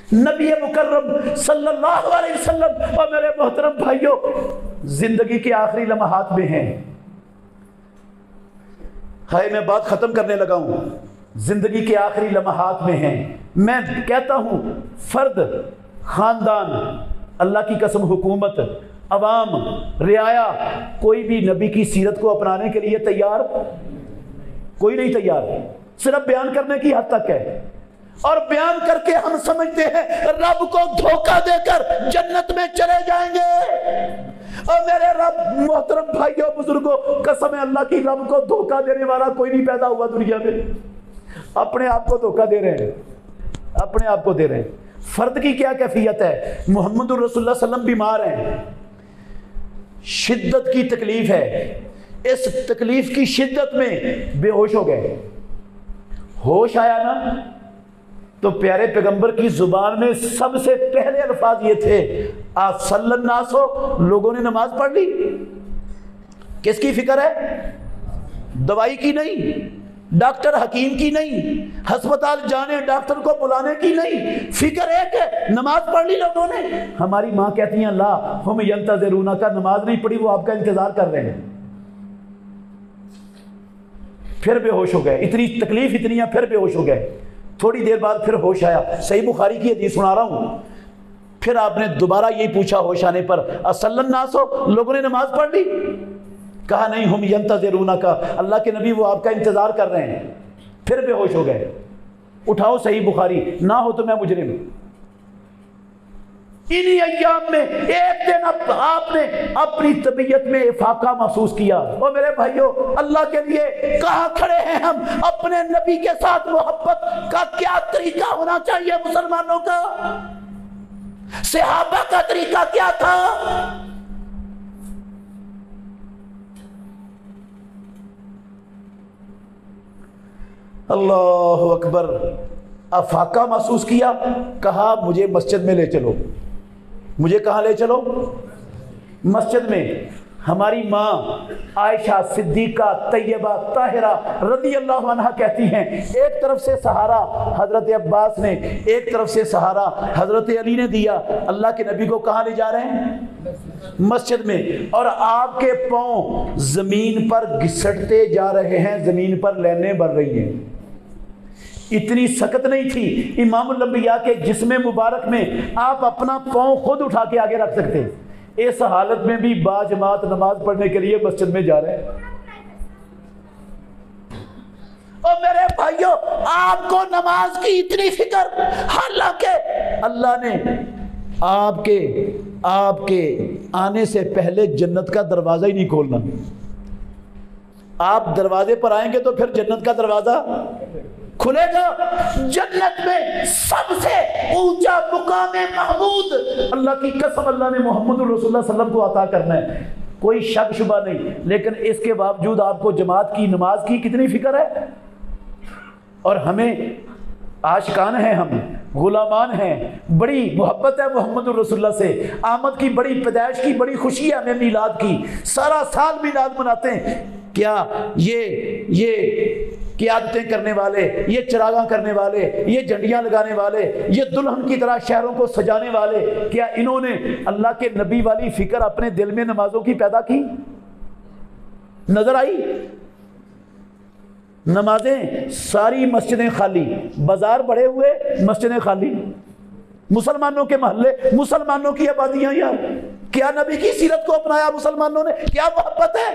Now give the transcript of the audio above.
नबी मुकर्रम सल्लल्लाहु अलैहि वसल्लम और मेरे मोहतरम भाइयों जिंदगी के आखिरी लम्हात में हैं। हाय मैं बात खत्म करने लगा हूं, जिंदगी के आखिरी लम्हात में हैं। मैं कहता हूं फर्द, खानदान, अल्लाह की कसम हुकूमत, अवाम, रियाया, कोई भी नबी की सीरत को अपनाने के लिए तैयार कोई नहीं तैयार, सिर्फ बयान करने की हद तक है। और बयान करके हम समझते हैं रब को धोखा देकर जन्नत में चले जाएंगे। और मेरे रब, मोहतरम भाइयों बुजुर्गों, कसम है अल्लाह की, रब को धोखा देने वाला कोई नहीं पैदा हुआ दुनिया में। अपने आप को धोखा दे रहे हैं, अपने आप को दे रहे हैं। फर्द की क्या कैफियत है? मोहम्मद रसूलुल्लाह सल्लल्लाहु अलैहि वसल्लम बीमार हैं, शिद्दत की तकलीफ है, इस तकलीफ की शिद्दत में बेहोश हो गए। होश आया ना तो प्यारे पैगंबर की जुबान में सबसे पहले अल्फाज ये थे, आप सल्लल्लाहु अलैहि वसल्लम, लोगों ने नमाज पढ़ ली। किसकी फिक्र है? दवाई की नहीं, डॉक्टर हकीम की नहीं, अस्पताल जाने डॉक्टर को बुलाने की नहीं, फिक्र एक है, नमाज पढ़ ली लोगों ने। हमारी माँ कहती हैं ला हम यंतज़िरूना का, नमाज नहीं पढ़ी, वो आपका इंतजार कर रहे हैं। फिर बेहोश हो गए, इतनी तकलीफ इतनी है, फिर बेहोश हो गए। थोड़ी देर बाद फिर होश आया। सही बुखारी की हदीस सुना रहा हूं। फिर आपने दोबारा यही पूछा होश आने पर, सल्लल्लाहु अलैहि वसल्लम, लोगों ने नमाज पढ़ ली? कहा नहीं, हम यंतज़िरूना का, अल्लाह के नबी वो आपका इंतजार कर रहे हैं। फिर बेहोश हो गए। उठाओ सही बुखारी, ना हो तो मैं मुजरिम। इन्हीं अय्याम में एक दिन आपने अपनी तबीयत में इफाका महसूस किया। और मेरे भाइयों, अल्लाह के लिए कहां खड़े हैं हम? अपने नबी के साथ मोहब्बत का क्या तरीका होना चाहिए मुसलमानों का? सहाबा का तरीका क्या था? अल्लाहु अकबर। अफाका महसूस किया, कहा मुझे मस्जिद में ले चलो। मुझे कहाँ ले चलो? मस्जिद में। हमारी माँ आयशा सिद्दीका तैयबा ताहिरा रज़ी अल्लाहु अन्हा कहती हैं, एक तरफ से सहारा हजरत अब्बास ने, एक तरफ से सहारा हजरत अली ने दिया। अल्लाह के नबी को कहाँ ले जा रहे हैं? मस्जिद में। और आपके पाँव जमीन पर घिसटते जा रहे हैं, जमीन पर लैनें बढ़ रही हैं। इतनी सख्त नहीं थी इमामुल अंबिया के जिस्म मुबारक में, आप अपना पाँव खुद उठा के आगे रख सकते। इस हालत में भी बाजमात नमाज पढ़ने के लिए मस्जिद में जा रहे हैं। और मेरे भाइयों, आपको नमाज की इतनी फिक्र, हालांकि अल्लाह ने आपके आने से पहले जन्नत का दरवाजा ही नहीं खोलना। आप दरवाजे पर आएंगे तो फिर जन्नत का दरवाजा खुलेगा। जन्नत में सबसे ऊंचा मुकाम महमूद, अल्लाह की कसम, अल्लाह ने मोहम्मद रसूलुल्लाह सल्लल्लाहु अलैहि वसल्लम को अता करना है, कोई शक शुबा नहीं। लेकिन इसके बावजूद आपको जमात की, नमाज की कितनी फिक्र है। और हमें आशिकान हैं, हम गुलामान हैं, बड़ी मोहब्बत है मोहम्मद रसूलुल्लाह से। आमद की बड़ी, पैदाइश की बड़ी खुशी है हमें मीलाद की, सारा साल मीलाद मनाते हैं। क्या ये क़ियादतें करने वाले, ये चिरागा करने वाले, ये झंडियां लगाने वाले, ये दुल्हन की तरह शहरों को सजाने वाले, क्या इन्होंने अल्लाह के नबी वाली फिक्र अपने दिल में नमाजों की पैदा की? नजर आई? नमाजें सारी मस्जिदें खाली, बाजार बढ़े हुए, मस्जिदें खाली, मुसलमानों के महल्ले, मुसलमानों की आबादियां। यार क्या नबी की सीरत को अपनाया मुसलमानों ने? क्या मोहब्बत है।